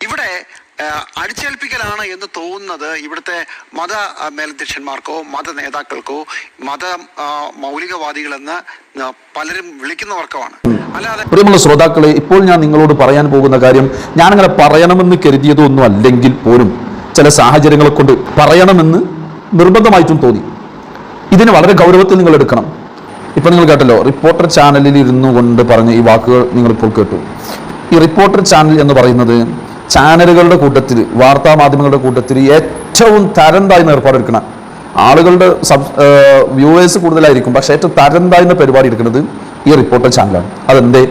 ഇവിടെ അടിച്ചേൽപ്പിക്കലാണ് എന്ന് തോന്നുന്നത് ഇവിടുത്തെ മത മേലധ്യക്ഷന്മാർക്കോ മത നേതാക്കൾക്കോ മത മൗലികവാദികളെന്ന് പലരും വിളിക്കുന്നവർക്കുമാണ്. അല്ലാതെ പ്രിയമുള്ള ശ്രോതാക്കളെ, ഇപ്പോൾ ഞാൻ നിങ്ങളോട് പറയാൻ പോകുന്ന കാര്യം ഞാനങ്ങനെ പറയണമെന്ന് കരുതിയതൊന്നും അല്ലെങ്കിൽ പോലും ചില സാഹചര്യങ്ങളെ കൊണ്ട് പറയണമെന്ന് നിർബന്ധമായിട്ടും തോന്നി. ഇതിന് വളരെ ഗൗരവത്തിൽ നിങ്ങൾ എടുക്കണം. ഇപ്പം നിങ്ങൾ കേട്ടല്ലോ, റിപ്പോർട്ടർ ചാനലിൽ ഇരുന്നു കൊണ്ട് പറഞ്ഞ ഈ വാക്കുകൾ നിങ്ങളിപ്പോൾ കേട്ടു. ഈ റിപ്പോർട്ടർ ചാനൽ എന്ന് പറയുന്നത് ചാനലുകളുടെ കൂട്ടത്തിൽ, വാർത്താ മാധ്യമങ്ങളുടെ കൂട്ടത്തിൽ ഏറ്റവും തരം താഴ്ന്ന ഏർപ്പാടെടുക്കണം. ആളുകളുടെ വ്യൂവേഴ്സ് കൂടുതലായിരിക്കും, പക്ഷേ ഏറ്റവും തരം താഴ്ന്ന പരിപാടി എടുക്കുന്നത് ഈ റിപ്പോർട്ടർ ചാനലാണ്. അതെന്തേ?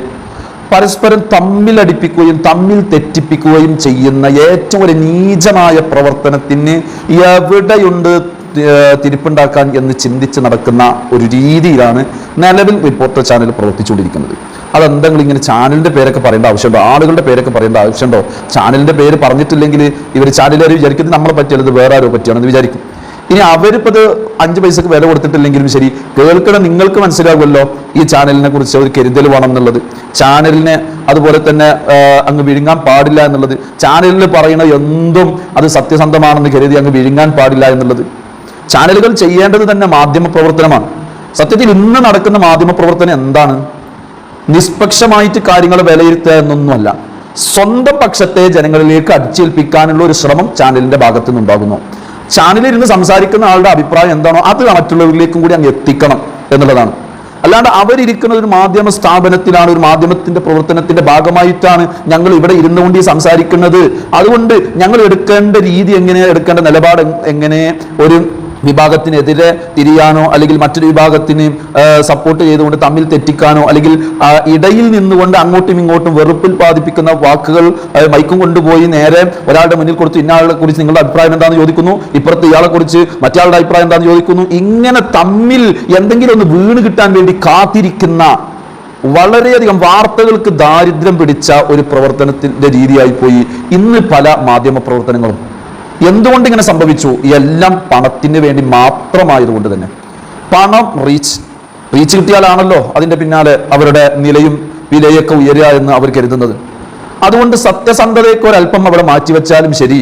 പരസ്പരം തമ്മിലടിപ്പിക്കുകയും തമ്മിൽ തെറ്റിപ്പിക്കുകയും ചെയ്യുന്ന ഏറ്റവും ഒരു നീചമായ പ്രവർത്തനത്തിന് എവിടെയുണ്ട് തിരിപ്പുണ്ടാക്കാൻ എന്ന് ചിന്തിച്ച് നടക്കുന്ന ഒരു രീതിയിലാണ് നിലവിൽ റിപ്പോർട്ടർ ചാനൽ പ്രവർത്തിച്ചുകൊണ്ടിരിക്കുന്നത്. അതെന്തെങ്കിലും ഇങ്ങനെ ചാനലിൻ്റെ പേരൊക്കെ പറയേണ്ട ആവശ്യമുണ്ടോ? ആളുകളുടെ പേരൊക്കെ പറയേണ്ട ആവശ്യമുണ്ടോ? ചാനലിൻ്റെ പേര് പറഞ്ഞിട്ടില്ലെങ്കിൽ ഇവർ ചാനലുകാർ വിചാരിക്കുന്നത് നമ്മളെ പറ്റിയത് വേറെ ആരോ പറ്റിയാണെന്ന് വിചാരിക്കും. ഇനി അവരിപ്പോൾ അത് 5 പൈസക്ക് വില കൊടുത്തിട്ടില്ലെങ്കിലും ശരി, കേൾക്കണം, നിങ്ങൾക്ക് മനസ്സിലാകുമല്ലോ ഈ ചാനലിനെ കുറിച്ച് ഒരു കരുതൽ വേണം എന്നുള്ളത്. ചാനലിനെ അതുപോലെ തന്നെ അങ്ങ് വിഴുങ്ങാൻ പാടില്ല എന്നുള്ളത്. ചാനലിൽ പറയുന്ന എന്തും അത് സത്യസന്ധമാണെന്ന് കരുതി അങ്ങ് വിഴുങ്ങാൻ പാടില്ല എന്നുള്ളത്. ചാനലുകൾ ചെയ്യേണ്ടത് തന്നെ മാധ്യമ പ്രവർത്തനമാണ്. സത്യത്തിൽ ഇന്ന് നടക്കുന്ന മാധ്യമ പ്രവർത്തനം എന്താണ്? നിഷ്പക്ഷമായിട്ട് കാര്യങ്ങൾ വിലയിരുത്തുക എന്നൊന്നുമല്ല. സ്വന്തം പക്ഷത്തെ ജനങ്ങളിലേക്ക് അടിച്ചേൽപ്പിക്കാനുള്ള ഒരു ശ്രമം ചാനലിന്റെ ഭാഗത്തു നിന്നുണ്ടാകുന്നു. ചാനലിരുന്ന് സംസാരിക്കുന്ന ആളുടെ അഭിപ്രായം എന്താണോ അത് മറ്റുള്ളവരിലേക്കും കൂടി അങ്ങ് എത്തിക്കണം എന്നുള്ളതാണ്. അല്ലാണ്ട് അവരിരിക്കുന്ന ഒരു മാധ്യമ സ്ഥാപനത്തിലാണ്, ഒരു മാധ്യമത്തിന്റെ പ്രവർത്തനത്തിന്റെ ഭാഗമായിട്ടാണ് ഞങ്ങൾ ഇവിടെ ഇരുന്നുകൊണ്ട് ഈ സംസാരിക്കുന്നത്. അതുകൊണ്ട് ഞങ്ങൾ എടുക്കേണ്ട രീതി എങ്ങനെ, എടുക്കേണ്ട നിലപാട് എങ്ങനെ, ഒരു വിഭാഗത്തിനെതിരെ തിരിയാനോ അല്ലെങ്കിൽ മറ്റൊരു വിഭാഗത്തിന് സപ്പോർട്ട് ചെയ്തുകൊണ്ട് തമ്മിൽ തെറ്റിക്കാനോ അല്ലെങ്കിൽ ഇടയിൽ നിന്നുകൊണ്ട് അങ്ങോട്ടും ഇങ്ങോട്ടും വെറുപ്പിൽ ബാധിപ്പിക്കുന്ന വാക്കുകൾ മൈക്കും കൊണ്ടുപോയി നേരെ ഒരാളുടെ മുന്നിൽ കൊടുത്തു, ഇന്നയാളെ കുറിച്ച് നിങ്ങളുടെ അഭിപ്രായം എന്താണെന്ന് ചോദിക്കുന്നു, ഇപ്പുറത്ത് ഇയാളെ കുറിച്ച് മറ്റയാളുടെ അഭിപ്രായം എന്താണെന്ന് ചോദിക്കുന്നു. ഇങ്ങനെ തമ്മിൽ എന്തെങ്കിലും ഒന്ന് വീണ് കിട്ടാൻ വേണ്ടി കാത്തിരിക്കുന്ന വളരെയധികം വാർത്തകൾക്ക് ദാരിദ്ര്യം പിടിച്ച ഒരു പ്രവർത്തനത്തിന്റെ രീതിയായി പോയി ഇന്ന് പല മാധ്യമ പ്രവർത്തനങ്ങളും. എന്തുകൊണ്ട് ഇങ്ങനെ സംഭവിച്ചു? എല്ലാം പണത്തിന് വേണ്ടി മാത്രമായതുകൊണ്ട് തന്നെ. പണം, റീച്ച് കിട്ടിയാലാണല്ലോ അതിൻ്റെ പിന്നാലെ അവരുടെ നിലയും വിലയൊക്കെ ഉയരുക എന്ന് അവർ കരുതുന്നത്. അതുകൊണ്ട് സത്യസന്ധതയ്ക്ക് ഒരല്പം അവിടെ മാറ്റിവെച്ചാലും ശരി,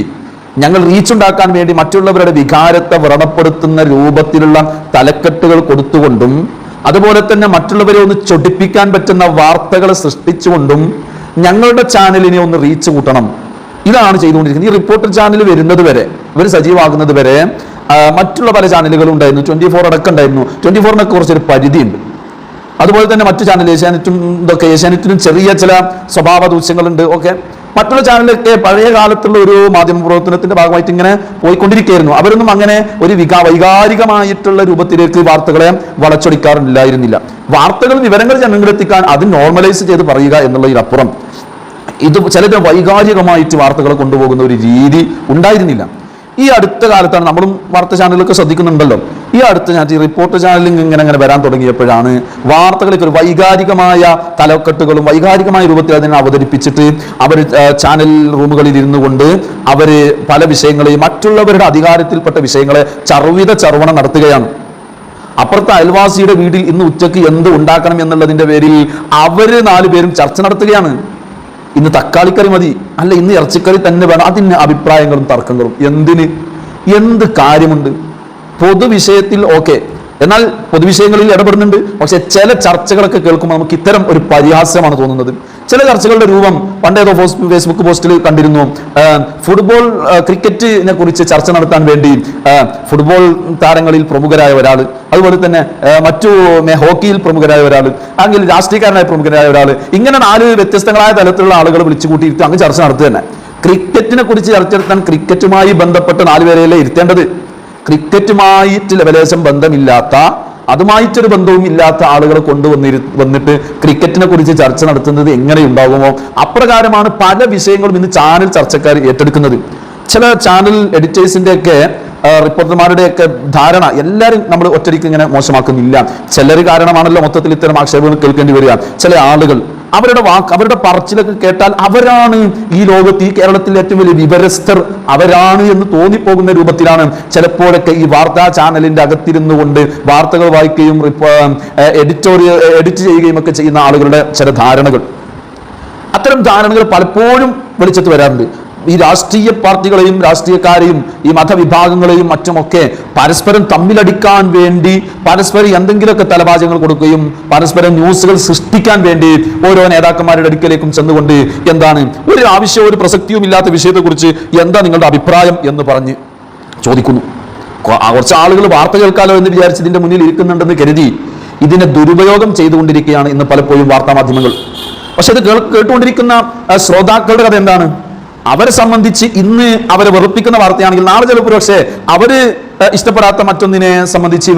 ഞങ്ങൾ റീച്ച് ഉണ്ടാക്കാൻ വേണ്ടി മറ്റുള്ളവരുടെ വികാരത്തെ വ്രണപ്പെടുത്തുന്ന രൂപത്തിലുള്ള തലക്കെട്ടുകൾ കൊടുത്തുകൊണ്ടും അതുപോലെ തന്നെ മറ്റുള്ളവരെ ഒന്ന് ചൊടിപ്പിക്കാൻ പറ്റുന്ന വാർത്തകൾ സൃഷ്ടിച്ചുകൊണ്ടും ഞങ്ങളുടെ ചാനലിനെ ഒന്ന് റീച്ച് കൂട്ടണം. ഇതാണ് ചെയ്തുകൊണ്ടിരിക്കുന്നത്. ഈ റിപ്പോർട്ടർ ചാനൽ വരുന്നത് വരെ, ഇവർ സജീവമാകുന്നത് വരെ മറ്റുള്ള പല ചാനലുകളും ഉണ്ടായിരുന്നു. 24 അടക്കം ഉണ്ടായിരുന്നു. 24-നൊക്കെ കുറച്ചൊരു പരിധിയുണ്ട്. അതുപോലെ തന്നെ മറ്റു ചാനൽ ഏഷ്യാനെറ്റും ഇതൊക്കെ, ഏഷ്യാനെറ്റിനും ചെറിയ ചില സ്വഭാവ ദൂഷ്യങ്ങളുണ്ട്. ഓക്കെ, മറ്റുള്ള ചാനലൊക്കെ പഴയ കാലത്തുള്ള ഒരു മാധ്യമ പ്രവർത്തനത്തിന്റെ ഭാഗമായിട്ട് ഇങ്ങനെ പോയിക്കൊണ്ടിരിക്കുകയായിരുന്നു. അവരൊന്നും അങ്ങനെ ഒരു വൈകാരികമായിട്ടുള്ള രൂപത്തിലേക്ക് വാർത്തകളെ വളച്ചൊടിക്കാറില്ലായിരുന്നില്ല. വാർത്തകൾ, വിവരങ്ങൾ ജനങ്ങളിലെത്തിക്കാൻ അത് നോർമലൈസ് ചെയ്ത് പറയുക എന്നുള്ളതിനപ്പുറം ഇത് ചിലത് വൈകാരികമായിട്ട് വാർത്തകളെ കൊണ്ടുപോകുന്ന ഒരു രീതി ഉണ്ടായിരുന്നില്ല. ഈ അടുത്ത കാലത്താണ്, നമ്മളും വാർത്താ ചാനലൊക്കെ ശ്രദ്ധിക്കുന്നുണ്ടല്ലോ, ഈ അടുത്ത ഞാൻ ഈ റിപ്പോർട്ടർ ചാനലിൽ ഇങ്ങനെ വരാൻ തുടങ്ങിയപ്പോഴാണ് വാർത്തകളൊക്കെ ഒരു വൈകാരികമായ തലക്കെട്ടുകളും വൈകാരികമായ രൂപത്തിൽ അതിനെ അവതരിപ്പിച്ചിട്ട് അവർ ചാനൽ റൂമുകളിൽ ഇരുന്നു കൊണ്ട് അവർ പല വിഷയങ്ങളെയും മറ്റുള്ളവരുടെ അധികാരത്തിൽപ്പെട്ട വിഷയങ്ങളെ ചർവണം നടത്തുകയാണ്. അപ്പുറത്തെ അയൽവാസിയുടെ വീട്ടിൽ ഇന്ന് ഉച്ചയ്ക്ക് എന്ത് ഉണ്ടാക്കണം എന്നുള്ളതിന്റെ പേരിൽ അവര് 4 പേരും ചർച്ച നടത്തുകയാണ്. ഇന്ന് തക്കാളിക്കറി മതി, അല്ല ഇന്ന് ഇറച്ചിക്കറി തന്നെ വേണം. അതിന് അഭിപ്രായങ്ങളും തർക്കങ്ങളും എന്ത് കാര്യമുണ്ട്? പൊതുവിഷയത്തിൽ ഓക്കെ, എന്നാൽ പൊതുവിഷയങ്ങളിൽ ഇടപെടുന്നുണ്ട്. പക്ഷെ ചില ചർച്ചകളൊക്കെ കേൾക്കുമ്പോൾ നമുക്ക് ഇത്തരം ഒരു പരിഹാസമാണ് തോന്നുന്നത്. ചില ചർച്ചകളുടെ രൂപം പണ്ടേതോ ഫേസ്ബുക്ക് പോസ്റ്റിൽ കണ്ടിരുന്നു. ഫുട്ബോൾ, ക്രിക്കറ്റിനെ കുറിച്ച് ചർച്ച നടത്താൻ വേണ്ടി ഫുട്ബോൾ താരങ്ങളിൽ പ്രമുഖരായ ഒരാൾ, അതുപോലെ തന്നെ മറ്റു ഹോക്കിയിൽ പ്രമുഖരായ ഒരാൾ, അല്ലെങ്കിൽ രാഷ്ട്രീയക്കാരനായ പ്രമുഖരായ ഒരാൾ, ഇങ്ങനെ 4 വ്യത്യസ്തങ്ങളായ തലത്തിലുള്ള ആളുകൾ വിളിച്ചു കൂട്ടിയിട്ട് അങ്ങ് ചർച്ച നടത്തുക തന്നെ. ക്രിക്കറ്റിനെ കുറിച്ച് ചർച്ച നടത്താൻ ക്രിക്കറ്റുമായി ബന്ധപ്പെട്ട് 4 പേരെയല്ലേ ഇരുത്തേണ്ടത്. ക്രിക്കറ്റുമായിട്ട് ലെവലേശം ബന്ധമില്ലാത്ത, അതുമായിട്ടൊരു ബന്ധവും ഇല്ലാത്ത ആളുകളെ വന്നിട്ട് ക്രിക്കറ്റിനെ കുറിച്ച് ചർച്ച നടത്തുന്നത് എങ്ങനെയുണ്ടാകുമോ? അപ്രകാരമാണ് പല വിഷയങ്ങളും ഇന്ന് ചാനൽ ചർച്ചക്കാർ ഏറ്റെടുക്കുന്നത്. ചില ചാനൽ എഡിറ്റേഴ്സിന്റെ ഒക്കെ റിപ്പോർട്ടർമാരുടെയൊക്കെ ധാരണ എല്ലാവരും നമ്മൾ ഒറ്റയ്ക്ക് ഇങ്ങനെ മോശമാക്കുന്നില്ല. ചിലർ കാരണമാണല്ലോ മൊത്തത്തിൽ ഇത്തരം ആക്ഷേപങ്ങൾ കേൾക്കേണ്ടി വരിക. ചില ആളുകൾ അവരുടെ പറച്ചിലൊക്കെ കേട്ടാൽ അവരാണ് ഈ ലോകത്ത്, ഈ കേരളത്തിലെ ഏറ്റവും വലിയ വിവരസ്ഥർ അവരാണ് എന്ന് തോന്നിപ്പോകുന്ന രൂപത്തിലാണ് ചിലപ്പോഴൊക്കെ ഈ വാർത്താ ചാനലിന്റെ അകത്തിരുന്നു കൊണ്ട് വാർത്തകൾ വായിക്കുകയും എഡിറ്റ് ചെയ്യുകയും ഒക്കെ ചെയ്യുന്ന ആളുകളുടെ ചില ധാരണകൾ. അത്തരം ധാരണകൾ പലപ്പോഴും വെളിച്ചത്ത് വരാറുണ്ട്. ഈ രാഷ്ട്രീയ പാർട്ടികളെയും രാഷ്ട്രീയക്കാരെയും ഈ മതവിഭാഗങ്ങളെയും മറ്റുമൊക്കെ പരസ്പരം തമ്മിലടിക്കാൻ വേണ്ടി പരസ്പരം എന്തെങ്കിലുമൊക്കെ തലവാചകങ്ങൾ കൊടുക്കുകയും പരസ്പരം ന്യൂസുകൾ സൃഷ്ടിക്കാൻ വേണ്ടി ഓരോ നേതാക്കന്മാരുടെ അടുക്കലേക്കും ചെന്നുകൊണ്ട് എന്താണ് ഒരു ആവശ്യവും ഒരു പ്രസക്തിയും ഇല്ലാത്ത വിഷയത്തെക്കുറിച്ച് എന്താ നിങ്ങളുടെ അഭിപ്രായം എന്ന് പറഞ്ഞ് ചോദിക്കുന്നു. കുറച്ച് ആളുകൾ വാർത്ത കേൾക്കാലോ എന്ന് വിചാരിച്ച് ഇതിന്റെ മുന്നിൽ ഇരിക്കുന്നുണ്ടെന്ന് കരുതി ഇതിനെ ദുരുപയോഗം ചെയ്തുകൊണ്ടിരിക്കുകയാണ് ഇന്ന് പലപ്പോഴും വാർത്താ മാധ്യമങ്ങൾ. പക്ഷെ ഇത് കേട്ടുകൊണ്ടിരിക്കുന്ന ശ്രോതാക്കളുടെ കഥ എന്താണ്? അവരെ സംബന്ധിച്ച് ഇന്ന് അവരെ വെറുപ്പിക്കുന്ന വാർത്തയാണെങ്കിൽ നാളെ ചിലപ്പോൾ പക്ഷേ അവര് ഇഷ്ടപ്പെടാത്ത മറ്റൊന്നിനെ സംബന്ധിച്ച്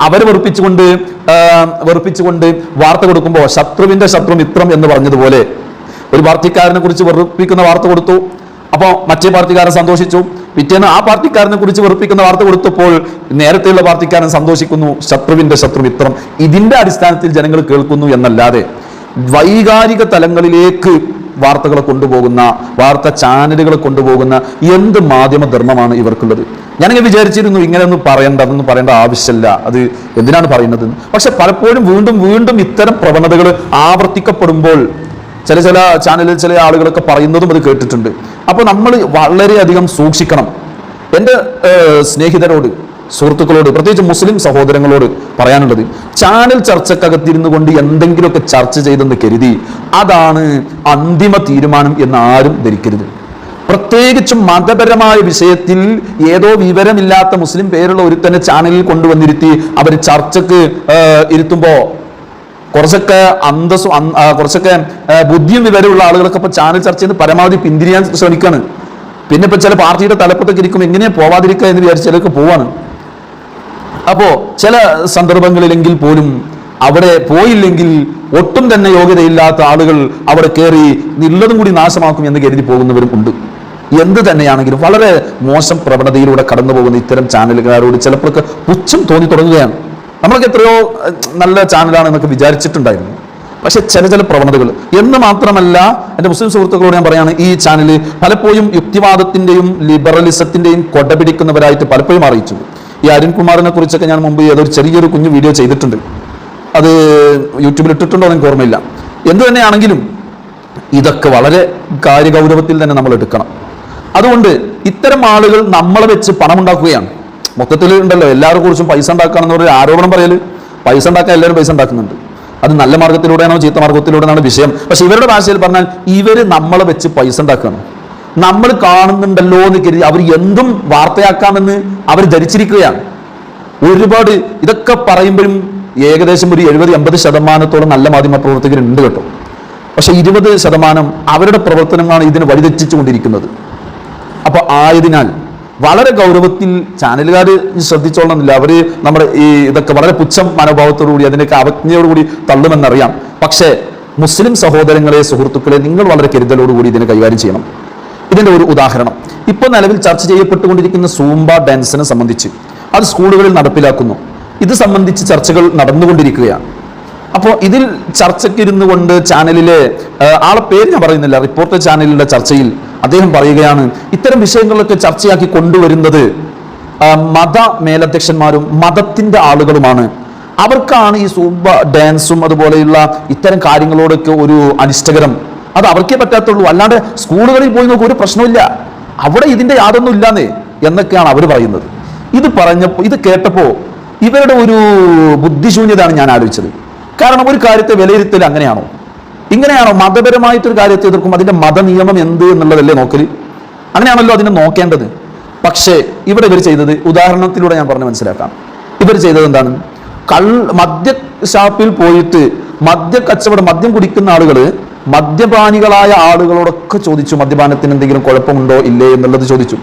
അവരെ വെറുപ്പിച്ചുകൊണ്ട് വാർത്ത കൊടുക്കുമ്പോൾ ശത്രുവിന്റെ ശത്രു മിത്രം എന്ന് പറഞ്ഞതുപോലെ ഒരു പാർട്ടിക്കാരനെ കുറിച്ച് വെറുപ്പിക്കുന്ന വാർത്ത കൊടുത്തു, അപ്പോൾ മറ്റേ പാർട്ടിക്കാരൻ സന്തോഷിച്ചു. പിറ്റേന്ന് ആ പാർട്ടിക്കാരനെ കുറിച്ച് വെറുപ്പിക്കുന്ന വാർത്ത കൊടുത്തപ്പോൾ നേരത്തെയുള്ള പാർട്ടിക്കാരൻ സന്തോഷിക്കുന്നു. ശത്രുവിന്റെ ശത്രുമിത്രം. ഇതിന്റെ അടിസ്ഥാനത്തിൽ ജനങ്ങൾ കേൾക്കുന്നു എന്നല്ലാതെ വൈകാരിക തലങ്ങളിലേക്ക് വാർത്തകളെ കൊണ്ടുപോകുന്ന, വാർത്താ ചാനലുകളെ കൊണ്ടുപോകുന്ന എന്ത് മാധ്യമധർമ്മമാണ് ഇവർക്കുള്ളത്? ഞാനിങ്ങനെ വിചാരിച്ചിരുന്നു ഇങ്ങനെയൊന്നും അതൊന്നും പറയേണ്ട ആവശ്യമില്ല, അത് എന്തിനാണ് പറയുന്നത്. പക്ഷെ പലപ്പോഴും വീണ്ടും ഇത്തരം പ്രവണതകൾ ആവർത്തിക്കപ്പെടുമ്പോൾ ചില ചാനലിൽ ചില ആളുകളൊക്കെ പറയുന്നതും അത് കേട്ടിട്ടുണ്ട്. അപ്പോൾ നമ്മൾ വളരെയധികം സൂക്ഷിക്കണം. എൻ്റെ സ്നേഹിതരോട്, സുഹൃത്തുക്കളോട്, പ്രത്യേകിച്ച് മുസ്ലിം സഹോദരങ്ങളോട് പറയാനുള്ളത്, ചാനൽ ചർച്ചക്കകത്തിരുന്നു കൊണ്ട് എന്തെങ്കിലുമൊക്കെ ചർച്ച ചെയ്തെന്ന് കരുതി അതാണ് അന്തിമ തീരുമാനം എന്ന് ആരും ധരിക്കരുത്. പ്രത്യേകിച്ചും മതപരമായ വിഷയത്തിൽ ഏതോ വിവരമില്ലാത്ത മുസ്ലിം പേരുള്ള ഒരുത്തന്നെ ചാനലിൽ കൊണ്ടുവന്നിരുത്തി അവർ ചർച്ചക്ക് ഇരുത്തുമ്പോൾ കുറച്ചൊക്കെ കുറച്ചൊക്കെ ബുദ്ധിയും വിവരമുള്ള ആളുകളൊക്കെ ഇപ്പൊ ചാനൽ ചർച്ച ചെയ്ത് പരമാവധി പിന്തിരിയാൻ ശ്രമിക്കാണ്. പിന്നെ ഇപ്പൊ ചില പാർട്ടിയുടെ തലപ്പത്തൊക്കെ ഇരിക്കും, എങ്ങനെയാ പോവാതിരിക്കുക എന്ന് വിചാരിച്ച് ചിലർക്ക് പോവാണ്. അപ്പോ ചില സന്ദർഭങ്ങളിലെങ്കിൽ പോലും അവിടെ പോയില്ലെങ്കിൽ ഒട്ടും തന്നെ യോഗ്യതയില്ലാത്ത ആളുകൾ അവിടെ കയറി ഉള്ളതും കൂടി നാശമാക്കും എന്ന് കരുതി പോകുന്നവരും ഉണ്ട്. എന്ത് തന്നെയാണെങ്കിലും വളരെ മോശം പ്രവണതയിലൂടെ കടന്നു പോകുന്ന ഇത്തരം ചാനലുകാരോട് ചിലപ്പോഴൊക്കെ പുച്ഛം തോന്നി തുടങ്ങുകയാണ്. നമ്മളൊക്കെ എത്രയോ നല്ല ചാനലാണ് എന്നൊക്കെ വിചാരിച്ചിട്ടുണ്ടായിരുന്നു. പക്ഷെ ചില പ്രവണതകൾ എന്ന് മാത്രമല്ല, എൻ്റെ മുസ്ലിം സുഹൃത്തുക്കളോട് ഞാൻ പറയാണ്, ഈ ചാനൽ പലപ്പോഴും യുക്തിവാദത്തിന്റെയും ലിബറലിസത്തിന്റെയും കൊടപിടിക്കുന്നവരായിട്ട് പലപ്പോഴും അറിയിച്ചു. ഈ അരുൺകുമാറിനെ കുറിച്ചൊക്കെ ഞാൻ മുമ്പ് ഏതൊരു ചെറിയൊരു കുഞ്ഞു വീഡിയോ ചെയ്തിട്ടുണ്ട്. അത് യൂട്യൂബിൽ ഇട്ടിട്ടുണ്ടോ എന്ന് എനിക്ക് ഓർമ്മയില്ല. എന്തു തന്നെയാണെങ്കിലും ഇതൊക്കെ വളരെ കാര്യഗൗരവത്തിൽ തന്നെ നമ്മൾ എടുക്കണം. അതുകൊണ്ട് ഇത്തരം ആളുകൾ നമ്മളെ വെച്ച് പണമുണ്ടാക്കുകയാണ്. മൊത്തത്തിൽ ഉണ്ടല്ലോ എല്ലാവരെ കുറിച്ചും പൈസ ഉണ്ടാക്കുകയാണെന്ന് ഒരു ആരോപണം പറയൽ. പൈസ ഉണ്ടാക്കാൻ എല്ലാവരും പൈസ ഉണ്ടാക്കുന്നുണ്ട്. അത് നല്ല മാർഗത്തിലൂടെയാണോ ചീത്ത മാർഗത്തിലൂടെയാണോ വിഷയം. പക്ഷെ ഇവരുടെ ഭാഷയിൽ പറഞ്ഞാൽ ഇവർ നമ്മളെ വെച്ച് പൈസ ഉണ്ടാക്കുകയാണ്. നമ്മൾ കാണുന്നുണ്ടല്ലോ എന്ന് കരുതി അവർ എന്തും വാർത്തയാക്കാമെന്ന് അവർ ധരിച്ചിരിക്കുകയാണ്. ഒരുപാട് ഇതൊക്കെ പറയുമ്പോഴും ഏകദേശം ഒരു 70-80% നല്ല മാധ്യമ പ്രവർത്തകരുണ്ട് കേട്ടോ. പക്ഷെ 20% അവരുടെ പ്രവർത്തനങ്ങളാണ് ഇതിനെ വഴിതെറ്റിച്ചുകൊണ്ടിരിക്കുന്നത്. അപ്പൊ ആയതിനാൽ വളരെ ഗൗരവത്തിൽ ചാനലുകാർ ശ്രദ്ധിച്ചോളണമെന്നില്ല. അവര് നമ്മുടെ ഈ ഇതൊക്കെ വളരെ പുച്ഛം മനോഭാവത്തോടുകൂടി അതിനൊക്കെ അവജ്ഞയോടുകൂടി തള്ളുമെന്നറിയാം. പക്ഷേ മുസ്ലിം സഹോദരങ്ങളെ, സുഹൃത്തുക്കളെ, നിങ്ങൾ വളരെ കരുതലോടുകൂടി ഇതിനെ കൈകാര്യം ചെയ്യണം. ഇതിന്റെ ഒരു ഉദാഹരണം, ഇപ്പോൾ നിലവിൽ ചർച്ച ചെയ്യപ്പെട്ടുകൊണ്ടിരിക്കുന്ന സൂംബ ഡാൻസിനെ സംബന്ധിച്ച് അത് സ്കൂളുകളിൽ നടപ്പിലാക്കുന്നു. ഇത് സംബന്ധിച്ച് ചർച്ചകൾ നടന്നുകൊണ്ടിരിക്കുകയാണ്. അപ്പോൾ ഇതിൽ ചർച്ചയ്ക്ക് ഇരുന്നു കൊണ്ട് ചാനലിലെ ആളെ പേര് ഞാൻ പറയുന്നില്ല, റിപ്പോർട്ടർ ചാനലിലെ ചർച്ചയിൽ അദ്ദേഹം പറയുകയാണ്, ഇത്തരം വിഷയങ്ങളൊക്കെ ചർച്ചയാക്കി കൊണ്ടുവരുന്നത് മത മേലധ്യക്ഷന്മാരും മതത്തിന്റെ ആളുകളുമാണ്. അവർക്കാണ് ഈ സൂംബ ഡാൻസും അതുപോലെയുള്ള ഇത്തരം കാര്യങ്ങളോടൊക്കെ ഒരു അനിഷ്ടകരം. അത് അവർക്കേ പറ്റാത്തുള്ളൂ, അല്ലാണ്ട് സ്കൂളുകളിൽ പോയി നോക്കുക ഒരു പ്രശ്നമില്ല, അവിടെ ഇതിന്റെ യാതൊന്നും ഇല്ലാന്നേ എന്നൊക്കെയാണ് അവർ പറയുന്നത്. ഇത് കേട്ടപ്പോൾ ഇവരുടെ ഒരു ബുദ്ധിശൂന്യതയാണ് ഞാൻ ആലോചിച്ചത്. കാരണം ഒരു കാര്യത്തെ വിലയിരുത്തൽ ഇങ്ങനെയാണോ മതപരമായിട്ടൊരു കാര്യത്തെ എതിർക്കും അതിന്റെ മതനിയമം എന്ത് എന്നുള്ളതല്ലേ നോക്കല്? അങ്ങനെയാണല്ലോ അതിനെ നോക്കേണ്ടത്. പക്ഷേ ഇവിടെ ഇവർ ചെയ്തത്, ഉദാഹരണത്തിലൂടെ ഞാൻ പറഞ്ഞ് മനസ്സിലാക്കാം. ഇവർ ചെയ്തത് എന്താണ്? മദ്യ ഷാപ്പിൽ പോയിട്ട് മദ്യം കുടിക്കുന്ന ആളുകൾ മദ്യപാനികളായ ആളുകളോടൊക്കെ ചോദിച്ചു, മദ്യപാനത്തിന് എന്തെങ്കിലും കുഴപ്പമുണ്ടോ ഇല്ലേ എന്നുള്ളത് ചോദിച്ചു.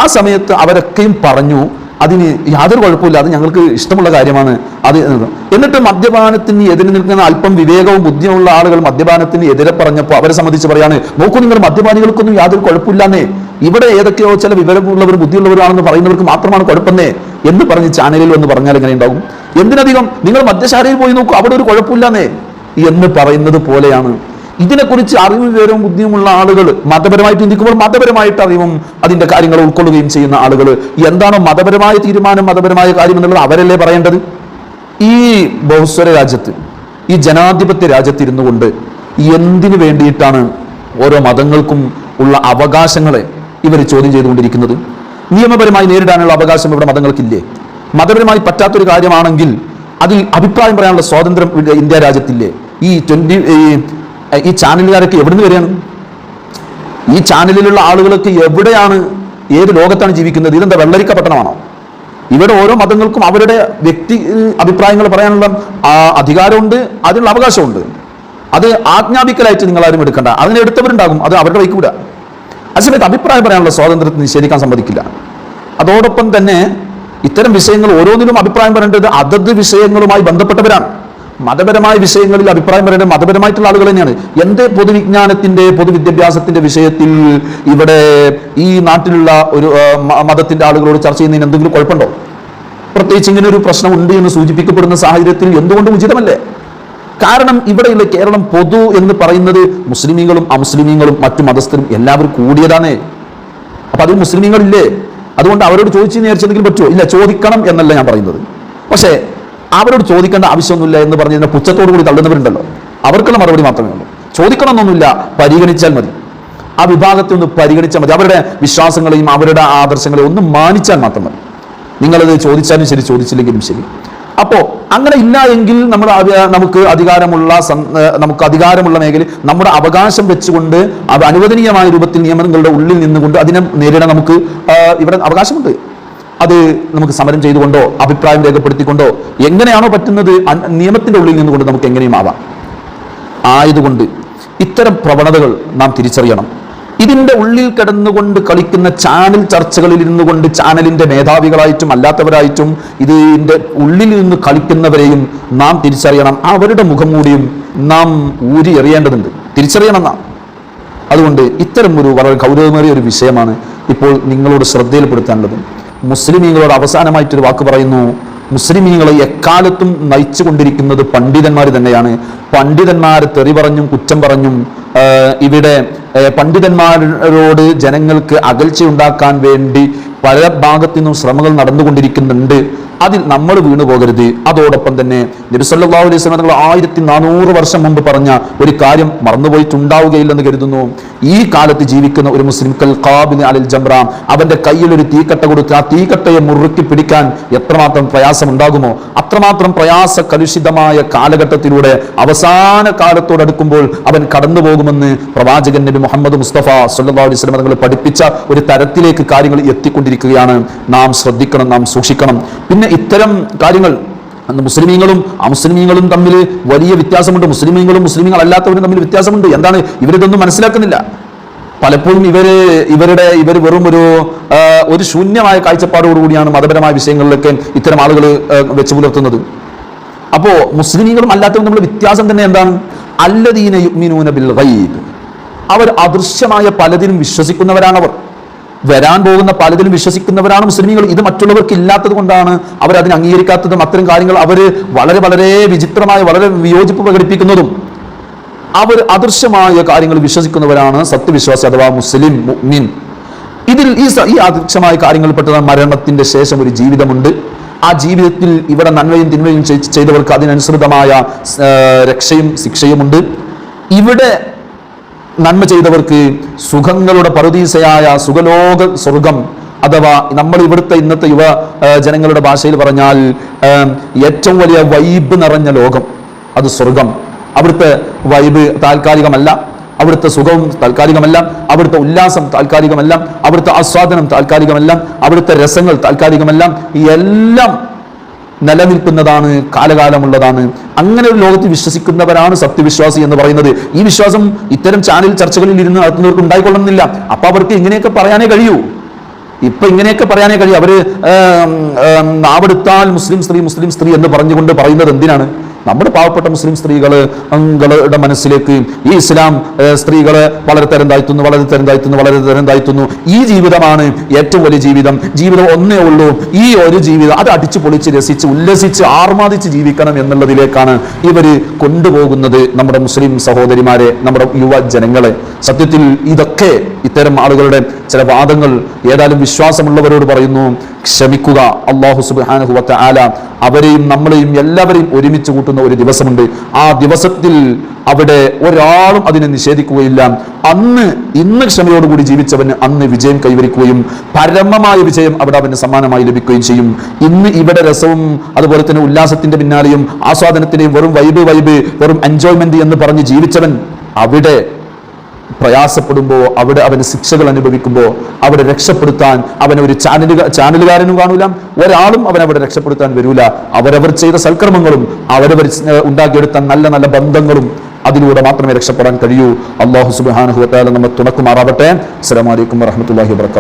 ആ സമയത്ത് അവരൊക്കെയും പറഞ്ഞു അതിന് യാതൊരു കുഴപ്പമില്ല, അത് ഞങ്ങൾക്ക് ഇഷ്ടമുള്ള കാര്യമാണ് അത്. എന്നിട്ട് മദ്യപാനത്തിന് എതിരെ നിൽക്കുന്ന അല്പം വിവേകവും ബുദ്ധിയുമുള്ള ആളുകൾ മദ്യപാനത്തിന് എതിരെ പറഞ്ഞപ്പോൾ അവരെ സംബന്ധിച്ച് പറയാണ്, നോക്കൂ നിങ്ങൾ മദ്യപാനികൾക്കൊന്നും യാതൊരു കുഴപ്പമില്ലാന്നേ, ഇവിടെ ഏതൊക്കെയോ ചില വിവരമുള്ളവരും ബുദ്ധിയുള്ളവരാണെന്ന് പറയുന്നവർക്ക് മാത്രമാണ് കുഴപ്പമെന്നേ എന്ന് പറഞ്ഞ് ചാനലിൽ വന്ന് പറഞ്ഞാൽ എങ്ങനെ ഉണ്ടാകും? എന്തിനധികം നിങ്ങൾ മദ്യശാലയിൽ പോയി നോക്കൂ, അവിടെ ഒരു കുഴപ്പമില്ലാന്നേ എന്ന് പറയുന്നത് പോലെയാണ്. ഇതിനെക്കുറിച്ച് അറിവും വിവരവും ബുദ്ധിയുമുള്ള ആളുകൾ മതപരമായിട്ട് ചിന്തിക്കുമ്പോൾ മതപരമായിട്ട് അറിവും അതിന്റെ കാര്യങ്ങൾ ഉൾക്കൊള്ളുകയും ചെയ്യുന്ന ആളുകൾ എന്താണോ മതപരമായ തീരുമാനം, മതപരമായ കാര്യം എന്നുള്ളത് അവരല്ലേ പറയേണ്ടത്. ഈ ബഹുസ്വര രാജ്യത്ത്, ഈ ജനാധിപത്യ രാജ്യത്ത് ഇരുന്നു കൊണ്ട് എന്തിനു വേണ്ടിയിട്ടാണ് ഓരോ മതങ്ങൾക്കും ഉള്ള അവകാശങ്ങളെ ഇവർ ചോദ്യം ചെയ്തുകൊണ്ടിരിക്കുന്നത്? നിയമപരമായി നേരിടാനുള്ള അവകാശം ഇവിടെ മതങ്ങൾക്കില്ലേ? മതപരമായി പറ്റാത്തൊരു കാര്യമാണെങ്കിൽ അതിൽ അഭിപ്രായം പറയാനുള്ള സ്വാതന്ത്ര്യം ഇന്ത്യ രാജ്യത്തില്ലേ? ഈ ചാനലുകാരൊക്കെ എവിടെ നിന്ന് വരികയാണ്? ഈ ചാനലിലുള്ള ആളുകളൊക്കെ എവിടെയാണ്, ഏത് ലോകത്താണ് ജീവിക്കുന്നത്? ഇതെന്താ വെള്ളരിക്ക പട്ടണമാണോ? ഇവിടെ ഓരോ മതങ്ങൾക്കും അവരുടെ വ്യക്തി അഭിപ്രായങ്ങൾ പറയാനുള്ള അധികാരമുണ്ട്, അതിനുള്ള അവകാശമുണ്ട്. അത് ആജ്ഞാപിക്കലായിട്ട് നിങ്ങൾ ആരും എടുക്കണ്ട. അതിനെടുത്തവരുണ്ടാകും, അത് അവരുടെ വഴിക്ക് വിടുക. അതേസമയത്ത് അഭിപ്രായം പറയാനുള്ള സ്വാതന്ത്ര്യത്തെ നിഷേധിക്കാൻ സമ്മതിക്കില്ല. അതോടൊപ്പം തന്നെ ഇത്തരം വിഷയങ്ങൾ ഓരോന്നിലും അഭിപ്രായം പറയേണ്ടത് അതത് വിഷയങ്ങളുമായി ബന്ധപ്പെട്ടവരാണ്. മതപരമായ വിഷയങ്ങളിൽ അഭിപ്രായം പറയേണ്ടത് മതപരമായിട്ടുള്ള ആളുകൾ തന്നെയാണ്. എന്റെ പൊതുവിജ്ഞാനത്തിന്റെ പൊതുവിദ്യാഭ്യാസത്തിന്റെ വിഷയത്തിൽ ഇവിടെ ഈ നാട്ടിലുള്ള ഒരു മതത്തിന്റെ ആളുകളോട് ചർച്ച ചെയ്യുന്നതിന് എന്തെങ്കിലും കുഴപ്പമുണ്ടോ? പ്രത്യേകിച്ച് ഇങ്ങനെ ഒരു പ്രശ്നം ഉണ്ട് എന്ന് സൂചിപ്പിക്കപ്പെടുന്ന സാഹചര്യത്തിൽ എന്തുകൊണ്ടും ഉചിതമല്ലേ? കാരണം ഇവിടെയുള്ള കേരളം പൊതു എന്ന് പറയുന്നത് മുസ്ലിമീങ്ങളും അമുസ്ലിമീങ്ങളും മറ്റു മതസ്ഥരും എല്ലാവരും കൂടിയതാണ്. അപ്പൊ അതിൽ മുസ്ലിമീങ്ങളില്ലേ? അതുകൊണ്ട് അവരോട് ചോദിച്ചു നേരിച്ചെന്തെങ്കിലും പറ്റുമോ? ഇല്ല, ചോദിക്കണം എന്നല്ല ഞാൻ പറയുന്നത്. പക്ഷേ അവരോട് ചോദിക്കേണ്ട ആവശ്യമൊന്നുമില്ല എന്ന് പറഞ്ഞതിനെ പുച്ഛത്തോടു കൂടി തള്ളുന്നവരുണ്ടല്ലോ, അവർക്കുള്ള മറുപടി മാത്രമേ ഉള്ളൂ. ചോദിക്കണമെന്നൊന്നുമില്ല, പരിഗണിച്ചാൽ മതി. ആ വിഭാഗത്തെ ഒന്ന് പരിഗണിച്ചാൽ മതി. അവരുടെ വിശ്വാസങ്ങളെയും അവരുടെ ആദർശങ്ങളെയും ഒന്ന് മാനിച്ചാൽ മാത്രം മതി. നിങ്ങളത് ചോദിച്ചാലും ശരി, ചോദിച്ചില്ലെങ്കിലും ശരി. അപ്പോ അങ്ങനെ ഇല്ല എങ്കിൽ നമുക്ക് അധികാരമുള്ള മേഖലയിൽ നമ്മുടെ അവകാശം വെച്ചുകൊണ്ട് അത് അനുവദനീയമായ രൂപത്തിൽ നിയമങ്ങളുടെ ഉള്ളിൽ നിന്നുകൊണ്ട് അതിനെ നേരിടാൻ നമുക്ക് ഇവിടെ അവകാശമുണ്ട്. അത് നമുക്ക് സമരം ചെയ്തുകൊണ്ടോ അഭിപ്രായം രേഖപ്പെടുത്തിക്കൊണ്ടോ എങ്ങനെയാണോ പറ്റുന്നത് നിയമത്തിന്റെ ഉള്ളിൽ നിന്നുകൊണ്ട് നമുക്ക് എങ്ങനെയും ആവാം. ആയതുകൊണ്ട് ഇത്തരം പ്രവണതകൾ നാം തിരിച്ചറിയണം. ഇതിന്റെ ഉള്ളിൽ കിടന്നുകൊണ്ട് കളിക്കുന്ന ചാനൽ ചർച്ചകളിൽ ഇരുന്നു കൊണ്ട് ചാനലിന്റെ മേധാവികളായിട്ടും അല്ലാത്തവരായിട്ടും ഇതിന്റെ ഉള്ളിൽ നിന്ന് കളിക്കുന്നവരെയും നാം തിരിച്ചറിയണം. അവരുടെ മുഖംമൂടിയും നാം ഊരി എറിയേണ്ടതുണ്ട്, തിരിച്ചറിയണം നാം. അതുകൊണ്ട് ഇത്തരം ഒരു വളരെ ഗൗരവമേറിയ ഒരു വിഷയമാണ് ഇപ്പോൾ നിങ്ങളോട് ശ്രദ്ധയിൽപ്പെടുത്താനുള്ളത്. മുസ്ലിമീങ്ങളോട് അവസാനമായിട്ടൊരു വാക്ക് പറയുന്നു. മുസ്ലിമീങ്ങളെ എക്കാലത്തും നയിച്ചു കൊണ്ടിരിക്കുന്നത് പണ്ഡിതന്മാർ തന്നെയാണ്. പണ്ഡിതന്മാർ തെറി പറഞ്ഞും കുറ്റം പറഞ്ഞും ഇവിടെ പണ്ഡിതന്മാരോട് ജനങ്ങൾക്ക് അകൽച്ചയുണ്ടാക്കാൻ വേണ്ടി പല ഭാഗത്തു നിന്നും ശ്രമങ്ങൾ നടന്നുകൊണ്ടിരിക്കുന്നുണ്ട്. അതിൽ നമ്മൾ വീണു പോകരുത്. അതോടൊപ്പം തന്നെ നബി സല്ലല്ലാഹു അലൈഹി വസല്ലം 1400 വർഷം മുമ്പ് പറഞ്ഞ ഒരു കാര്യം മറന്നുപോയിട്ടുണ്ടാവുകയില്ലെന്ന് കരുതുന്നു. ഈ കാലത്ത് ജീവിക്കുന്ന ഒരു മുസ്ലിം കൽ ഖാബിന് അലൽ ജംറ, അവന്റെ കയ്യിൽ ഒരു തീക്കട്ട കൊടുത്ത് ആ തീക്കട്ടയെ മുറുക്കി പിടിക്കാൻ എത്രമാത്രം പ്രയാസമുണ്ടാകുമോ അത്രമാത്രം പ്രയാസ കലുഷിതമായ കാലഘട്ടത്തിലൂടെ അവസാന കാലത്തോടടുക്കുമ്പോൾ അവൻ കടന്നു പോകുമെന്ന് പ്രവാചകൻ നബി മുഹമ്മദ് മുസ്തഫ സല്ലല്ലാഹു അലൈഹി വസല്ലം തങ്ങൾ പഠിപ്പിച്ച ഒരു തരത്തിലേക്ക് കാര്യങ്ങൾ എത്തിക്കൊണ്ടിരിക്കുകയാണ്. നാം ശ്രദ്ധിക്കണം, നാം സൂക്ഷിക്കണം. പിന്നെ ഇത്തരം കാര്യങ്ങൾ മുസ്ലിമീങ്ങളും അമുസ്ലിമീങ്ങളും തമ്മിൽ വലിയ വ്യത്യാസമുണ്ട്. മുസ്ലിമീങ്ങളും മുസ്ലിമീങ്ങൾ അല്ലാത്തവരും തമ്മിൽ വ്യത്യാസമുണ്ട്. എന്താണ്? ഇവരിതൊന്നും മനസ്സിലാക്കുന്നില്ല. പലപ്പോഴും ഇവർ വെറും ഒരു ശൂന്യമായ കാഴ്ചപ്പാടോടുകൂടിയാണ് മതപരമായ വിഷയങ്ങളിലൊക്കെ ഇത്തരം ആളുകൾ വെച്ചു പുലർത്തുന്നത്. അപ്പോ മുസ്ലിമീങ്ങളും അല്ലാത്തവരും തമ്മിൽ വ്യത്യാസം തന്നെ എന്താണ്? അല്ലദീന യുഅ്മിനൂന ബിൽ ഗൈബ്, അവർ അദൃശ്യമായ പലതിനും വിശ്വസിക്കുന്നവരാണവർ. വരാൻ പോകുന്ന പലതിലും വിശ്വസിക്കുന്നവരാണ് മുസ്ലിമീങ്ങൾ. ഇത് മറ്റുള്ളവർക്ക് ഇല്ലാത്തത് കൊണ്ടാണ് അവർ അതിനെ അംഗീകരിക്കാത്തതും അത്തരം കാര്യങ്ങൾ അവർ വളരെ വളരെ വിചിത്രമായി വളരെ വിയോജിപ്പ് പ്രകടിപ്പിക്കുന്നതും. അവർ അദൃശ്യമായ കാര്യങ്ങൾ വിശ്വസിക്കുന്നവരാണ് സത്യവിശ്വാസി അഥവാ മുസ്ലിം മുഅ്മിൻ. ഇതിൽ ഈ അദൃശ്യമായ കാര്യങ്ങളിൽ പെട്ടതാണ് മരണത്തിന്റെ ശേഷം ഒരു ജീവിതമുണ്ട്. ആ ജീവിതത്തിൽ ഇവിടെ നന്മയും തിന്മയും ചെയ്തവർക്ക് അതിനനുസൃതമായ രക്ഷയും ശിക്ഷയുമുണ്ട്. ഇവിടെ നന്മ ചെയ്തവർക്ക് സുഖങ്ങളുടെ പറുദീസയായ സുഖലോക സ്വർഗം, അഥവാ നമ്മൾ ഇവിടുത്തെ ഇന്നത്തെ യുവ ജനങ്ങളുടെ ഭാഷയിൽ പറഞ്ഞാൽ ഏറ്റവും വലിയ വൈബ് നിറഞ്ഞ ലോകം, അത് സ്വർഗം. അവിടുത്തെ വൈബ് താൽക്കാലികമല്ല, അവിടുത്തെ സുഖവും താൽക്കാലികമല്ല, അവിടുത്തെ ഉല്ലാസം താൽക്കാലികമല്ല, അവിടുത്തെ ആസ്വാദനം താൽക്കാലികമല്ല, അവിടുത്തെ രസങ്ങൾ താൽക്കാലികമല്ല. എല്ലാം നിലനിൽക്കുന്നതാണ്, കാലകാലമുള്ളതാണ്. അങ്ങനെ ഒരു ലോകത്തിൽ വിശ്വസിക്കുന്നവരാണ് സത്യവിശ്വാസി എന്ന് പറയുന്നത്. ഈ വിശ്വാസം ഇത്തരം ചാനൽ ചർച്ചകളിൽ ഇരുന്ന് നടത്തുന്നവർക്ക് ഉണ്ടായിക്കൊള്ളുന്നില്ല. അപ്പൊ അവർക്ക് ഇങ്ങനെയൊക്കെ പറയാനേ കഴിയൂ. അവര് നാവെടുത്താൽ മുസ്ലിം സ്ത്രീ എന്ന് പറഞ്ഞുകൊണ്ട് പറയുന്നത് എന്തിനാണ്? നമ്മുടെ പാവപ്പെട്ട മുസ്ലിം സ്ത്രീകളുടെ മനസ്സിലേക്ക് ഈ ഇസ്ലാം സ്ത്രീകളെ വളരെ തരം താഴ്ത്തുന്നു. ഈ ജീവിതമാണ് ഏറ്റവും വലിയ ജീവിതം ഒന്നേ ഉള്ളൂ. ഈ ഒരു ജീവിതം അത് അടിച്ചു പൊളിച്ച് രസിച്ച് ഉല്ലസിച്ച് ആർമാദിച്ച് ജീവിക്കണം എന്നുള്ളതിലേക്കാണ് ഇവര് കൊണ്ടുപോകുന്നത് നമ്മുടെ മുസ്ലിം സഹോദരിമാരെ, നമ്മുടെ യുവജനങ്ങളെ. സത്യത്തിൽ ഇതൊക്കെ ഇത്തരം ആളുകളുടെ ചില വാദങ്ങൾ ഏതായാലും വിശ്വാസമുള്ളവരോട് പറയുന്നു, ക്ഷമിക്കുക. അല്ലാഹു സുബ്ഹാനഹു വ തആല അവരെയും നമ്മളെയും എല്ലാവരെയും ഒരുമിച്ച് കൂട്ടുന്ന ഒരു ദിവസമുണ്ട്. ആ ദിവസത്തിൽ അവിടെ ഒരാളും അതിനെ നിഷേധിക്കുകയില്ല. ഇന്ന് ക്ഷമയോടുകൂടി ജീവിച്ചവന് അന്ന് വിജയം കൈവരിക്കുകയും പരമമായ വിജയം അവിടെ അവന് സമ്മാനമായി ലഭിക്കുകയും ചെയ്യും. ഇന്ന് ഇവിടെ രസവും അതുപോലെ തന്നെ ഉല്ലാസത്തിന്റെ പിന്നാലെയും ആസ്വാദനത്തിന്റെയും വെറും വൈബ് വെറും എൻജോയ്മെന്റ് എന്ന് പറഞ്ഞ് ജീവിച്ചവൻ അവിടെ പ്രയാസപ്പെടുമ്പോൾ, അവിടെ അവന് ശിക്ഷകൾ അനുഭവിക്കുമ്പോൾ അവിടെ രക്ഷപ്പെടുത്താൻ അവനെ ഒരു ചാനലുകാരനും കാണൂല, ഒരാളും അവനവിടെ രക്ഷപ്പെടുത്താൻ വരൂല. അവരവർ ചെയ്ത സൽക്കർമ്മങ്ങളും അവരവർ ഉണ്ടാക്കിയെടുത്ത നല്ല നല്ല ബന്ധങ്ങളും അതിലൂടെ മാത്രമേ രക്ഷപ്പെടാൻ കഴിയൂ. അല്ലാഹു സുബ്ഹാനഹു വ തആല നമ്മെ തുണക്കുമാറാവട്ടെ. അസ്സലാമു അലൈക്കും വറഹ്മത്തുള്ളാഹി വബറകാതുഹു.